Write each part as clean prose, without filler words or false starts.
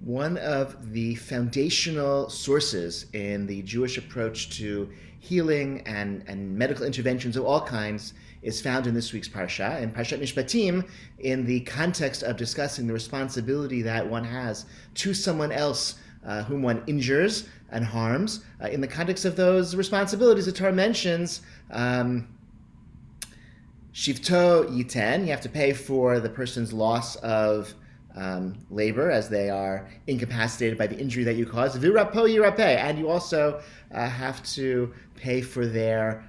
One of the foundational sources in the Jewish approach to healing and medical interventions of all kinds is found in this week's Parsha, in Parshat Mishpatim, in the context of discussing the responsibility that one has to someone else whom one injures and harms. In the context of those responsibilities, the Torah mentions Shivto Yiten, you have to pay for the person's loss of labor as they are incapacitated by the injury that you caused. Virapo yirapeh, and you also have to pay for their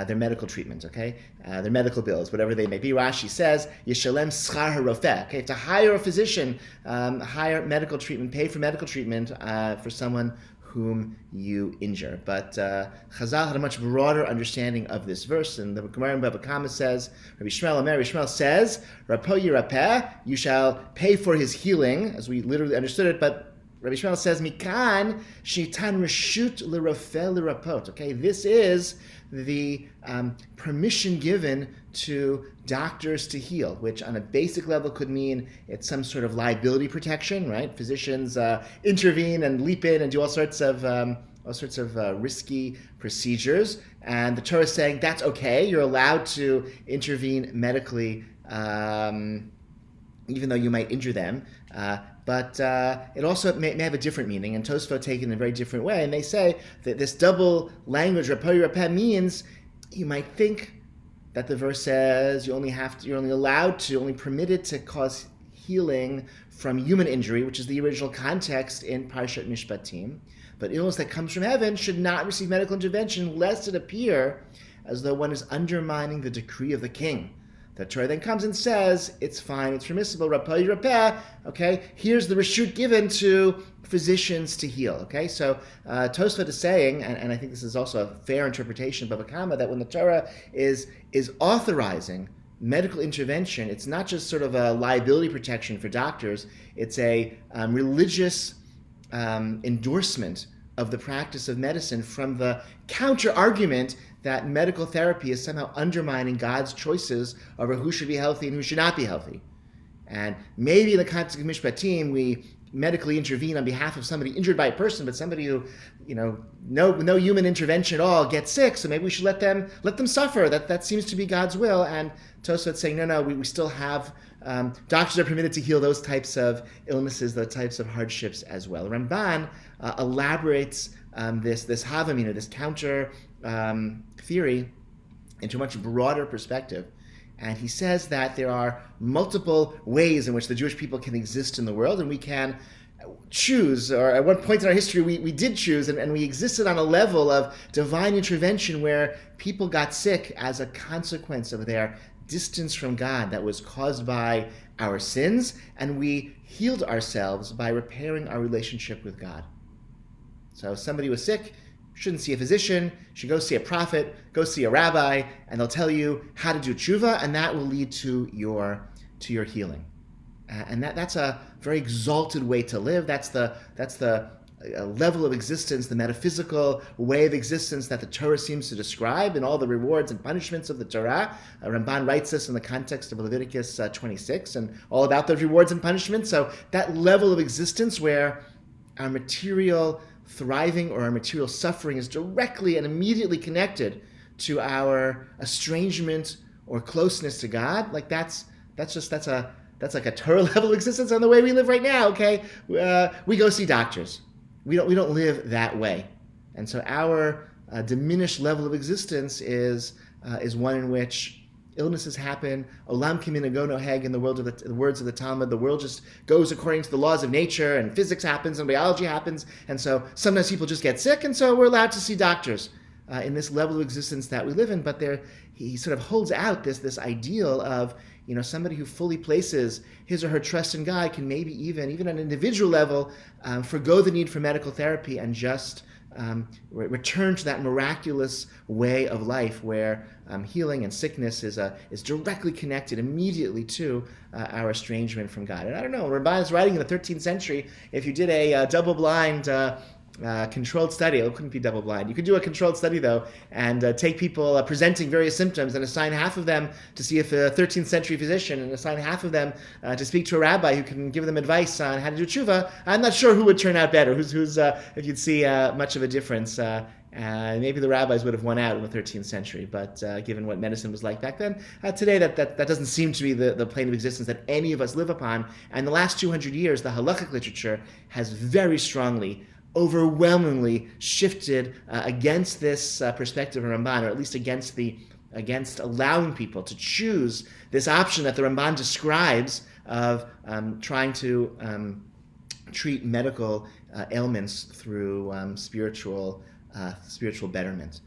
medical treatment, okay? Their medical bills, whatever they may be. Rashi says, Yishalem schar harofeh, okay? To hire a physician, hire medical treatment, pay for medical treatment for someone whom you injure. But Chazal had a much broader understanding of this verse, and the Gemara in Bava Kama says, Rabbi Shmuel says, Rapo yirapeh, you shall pay for his healing, as we literally understood it, but Rabbi Shmuel says, Mikan shitan reshut l'rofeh l'rapot. Okay, this is the permission given to doctors to heal, which on a basic level could mean it's some sort of liability protection, right? Physicians intervene and leap in and do all sorts of risky procedures, and the Torah is saying that's okay. You're allowed to intervene medically, even though you might injure them. But it also may have a different meaning, and Tosfot take it in a very different way. And they say that this double language, Rapo yirapeh, means you might think that the verse says you're only permitted to cause healing from human injury, which is the original context in Parshat Mishpatim. But illness that comes from heaven should not receive medical intervention, lest it appear as though one is undermining the decree of the king. The Torah then comes and says, it's fine, it's permissible, Rapo yirapeh, okay? Here's the reshut given to physicians to heal, okay? So Tosfot is saying, and I think this is also a fair interpretation of Bava Kama, that when the Torah is authorizing medical intervention, it's not just sort of a liability protection for doctors, it's a religious endorsement of the practice of medicine from the counter-argument that medical therapy is somehow undermining God's choices over who should be healthy and who should not be healthy. And maybe in the context of Mishpatim, we medically intervene on behalf of somebody injured by a person, but somebody who, no human intervention at all gets sick, so maybe we should let them suffer. That seems to be God's will. And Tosfot's saying, no, we still have, doctors are permitted to heal those types of illnesses, those types of hardships as well. Ramban elaborates this Havamina, this counter theory, into a much broader perspective. And he says that there are multiple ways in which the Jewish people can exist in the world, and we can choose, or at one point in our history we did choose, and we existed on a level of divine intervention where people got sick as a consequence of their distance from God that was caused by our sins, and we healed ourselves by repairing our relationship with God. So if somebody was sick, shouldn't see a physician, should go see a prophet, go see a rabbi, and they'll tell you how to do tshuva, and that will lead to your healing. And that's a very exalted way to live. That's the level of existence, the metaphysical way of existence that the Torah seems to describe in all the rewards and punishments of the Torah. Ramban writes this in the context of Leviticus 26 and all about those rewards and punishments. So that level of existence where our material thriving or our material suffering is directly and immediately connected to our estrangement or closeness to God, like that's like a Torah level existence on the way we live right now. Okay, we go see doctors. We don't live that way, and so our diminished level of existence is one in which illnesses happen. Olam kiminago noheg, in the words of the Talmud, the world just goes according to the laws of nature, and physics happens, and biology happens, and so sometimes people just get sick, and so we're allowed to see doctors in this level of existence that we live in. But he sort of holds out this ideal of somebody who fully places his or her trust in God can maybe even on an individual level forgo the need for medical therapy and just return to that miraculous way of life where healing and sickness is directly connected immediately to our estrangement from God. And I don't know, Ramban is writing in the 13th century. If you did a double-blind controlled study. It couldn't be double blind. You could do a controlled study though, and take people presenting various symptoms and assign half of them to see if a 13th century physician, and assign half of them to speak to a rabbi who can give them advice on how to do tshuva. I'm not sure who would turn out better. If you'd see much of a difference. Maybe the rabbis would have won out in the 13th century, but given what medicine was like back then, today that doesn't seem to be the plane of existence that any of us live upon. And the last 200 years, the halakhic literature has very strongly, overwhelmingly shifted against this perspective of Ramban, or at least against allowing people to choose this option that the Ramban describes of trying to treat medical ailments through spiritual betterment.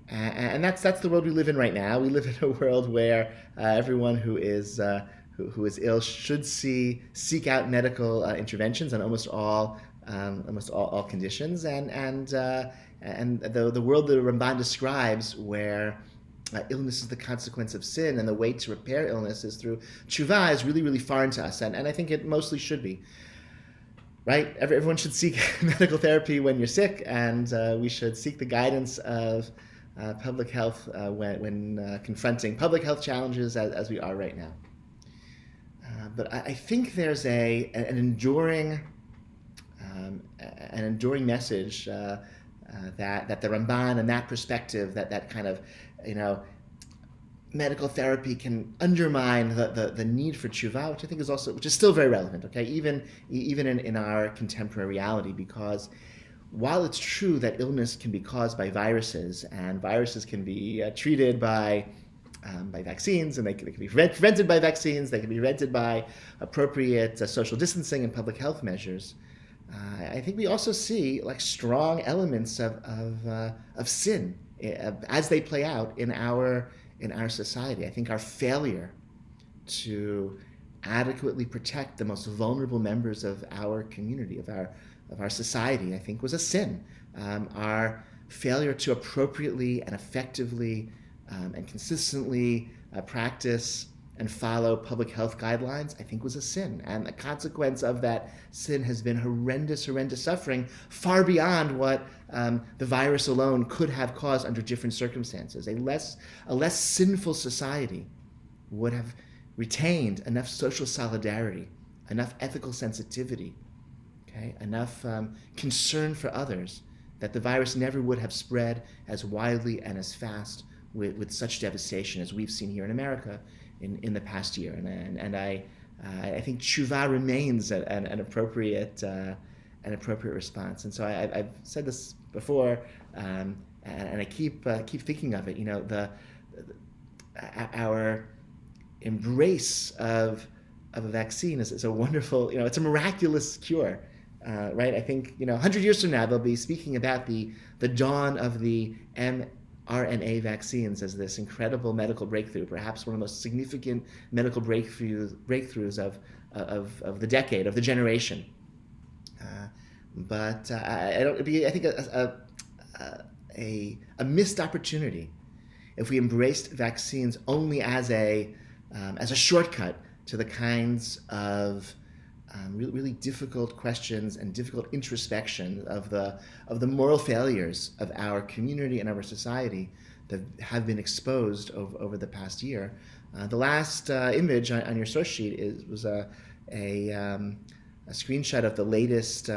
And that's the world we live in right now. We live in a world where everyone who is ill should seek out medical interventions on almost all conditions, and the world that Ramban describes, where illness is the consequence of sin and the way to repair illness is through tshuva, is really, really foreign to us, and I think it mostly should be. Right? Everyone should seek medical therapy when you're sick, and we should seek the guidance of public health when confronting public health challenges as we are right now. But I think there's an enduring message that the Ramban and that perspective, that kind of, medical therapy can undermine the need for tshuva, which is still very relevant. Okay, even in our contemporary reality, because while it's true that illness can be caused by viruses, and viruses can be treated by vaccines, and they can be prevented by vaccines, they can be prevented by appropriate social distancing and public health measures, I think we also see strong elements of sin as they play out in our society. I think our failure to adequately protect the most vulnerable members of our community, of our society, I think was a sin. Our failure to appropriately and effectively and consistently practice and follow public health guidelines, I think was a sin. And the consequence of that sin has been horrendous suffering, far beyond what the virus alone could have caused under different circumstances. A less sinful society would have retained enough social solidarity, enough ethical sensitivity, enough concern for others, that the virus never would have spread as widely and as fast with such devastation as we've seen here in America in the past year. And I think tshuva remains an appropriate response. And so I've said this before, and I keep thinking of it. Our embrace of a vaccine is a wonderful, it's a miraculous cure, right? I think 100 years from now they'll be speaking about the dawn of the mRNA vaccines as this incredible medical breakthrough, perhaps one of the most significant medical breakthroughs of the decade, of the generation. But I think a missed opportunity if we embraced vaccines only as a shortcut to the kinds of really difficult questions and difficult introspection of the moral failures of our community and our society that have been exposed over the past year. The last image on your source sheet was a screenshot of the latest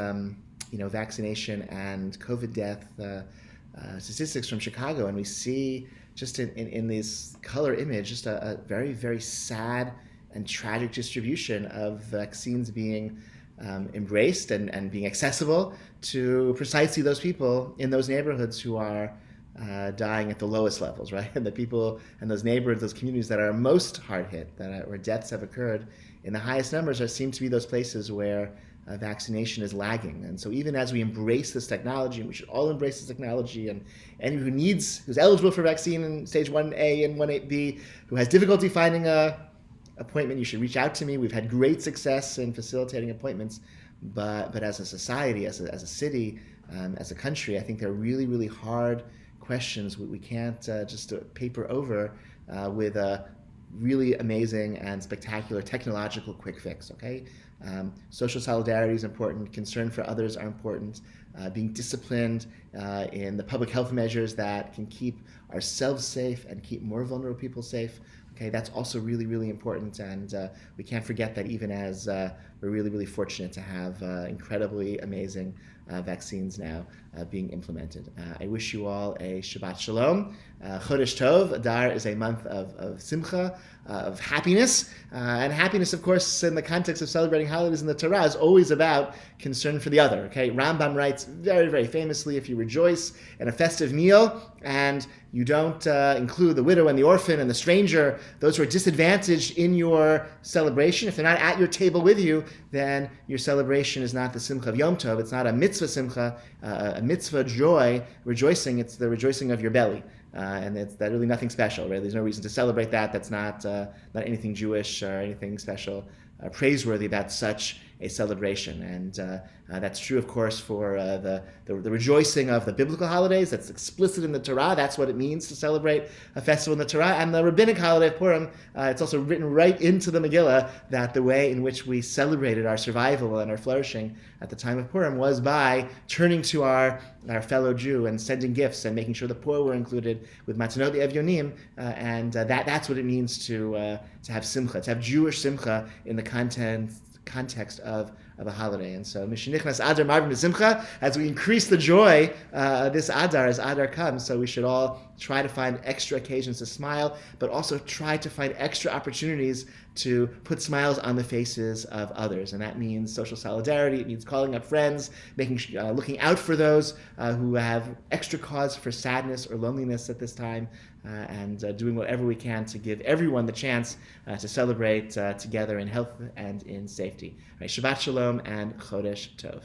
vaccination and COVID death statistics from Chicago, and we see just in this color image just a very, very sad and tragic distribution of vaccines being embraced and being accessible to precisely those people in those neighborhoods who are dying at the lowest levels, right? And the people and those neighborhoods, those communities that are most hard hit, where deaths have occurred in the highest numbers, seem to be those places where vaccination is lagging. And so even as we embrace this technology, and we should all embrace this technology, and anyone who's eligible for vaccine in stage 1A and 1B, who has difficulty finding a appointment, you should reach out to me. We've had great success in facilitating appointments, but as a society, as a city, as a country, I think there are really, really hard questions we can't just paper over with a really amazing and spectacular technological quick fix, okay? Social solidarity is important. Concern for others are important. Being disciplined in the public health measures that can keep ourselves safe and keep more vulnerable people safe. Okay, that's also really, really important, and we can't forget that even as we're really, really fortunate to have incredibly amazing vaccines now being implemented. I wish you all a Shabbat Shalom. Chodesh Tov. Adar is a month of simcha, of happiness, and happiness, of course, in the context of celebrating holidays in the Torah, is always about concern for the other. Okay, Rambam writes very, very famously, if you rejoice in a festive meal and you don't include the widow and the orphan and the stranger, those who are disadvantaged in your celebration, if they're not at your table with you, then your celebration is not the simcha of Yom Tov. It's not a mitzvah simcha, a mitzvah joy, rejoicing. It's the rejoicing of your belly. And it's that really nothing special, right? There's no reason to celebrate that. That's not anything Jewish or anything special, praiseworthy about such a celebration. And that's true, of course, for the rejoicing of the biblical holidays. That's explicit in the Torah. That's what it means to celebrate a festival in the Torah. And the rabbinic holiday of Purim, it's also written right into the Megillah that the way in which we celebrated our survival and our flourishing at the time of Purim was by turning to our fellow Jew and sending gifts and making sure the poor were included with Matanot Evyonim. And that's what it means to have simcha, to have Jewish simcha in the context of a holiday. And so Mishnichnas Adar Marvin Simcha, as we increase the joy this Adar, as Adar comes, so we should all try to find extra occasions to smile, but also try to find extra opportunities to put smiles on the faces of others. And that means social solidarity. It means calling up friends, looking out for those who have extra cause for sadness or loneliness at this time, and doing whatever we can to give everyone the chance to celebrate together in health and in safety. Right, Shabbat Shalom and Chodesh Tov.